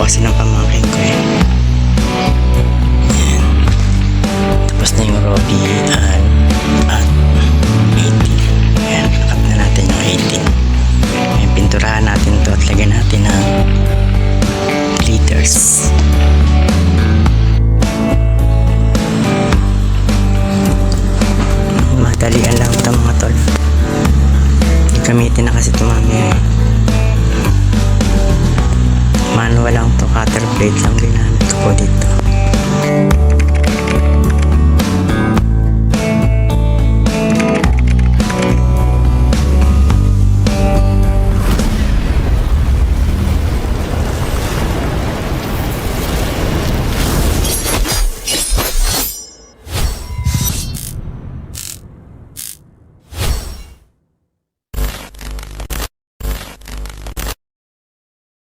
kasi ng pamangkin ko eh. Ayan. Tapos na yung Robian at 18. Ayan, nakap na natin yung 18. Ayan, pinturahan natin to at lagyan natin ng glitters. Madalian lang ito mga tol. Gamitin na kasi ito mamaya eh. Manual lang to, cutter blade lang ginamit ko po dito.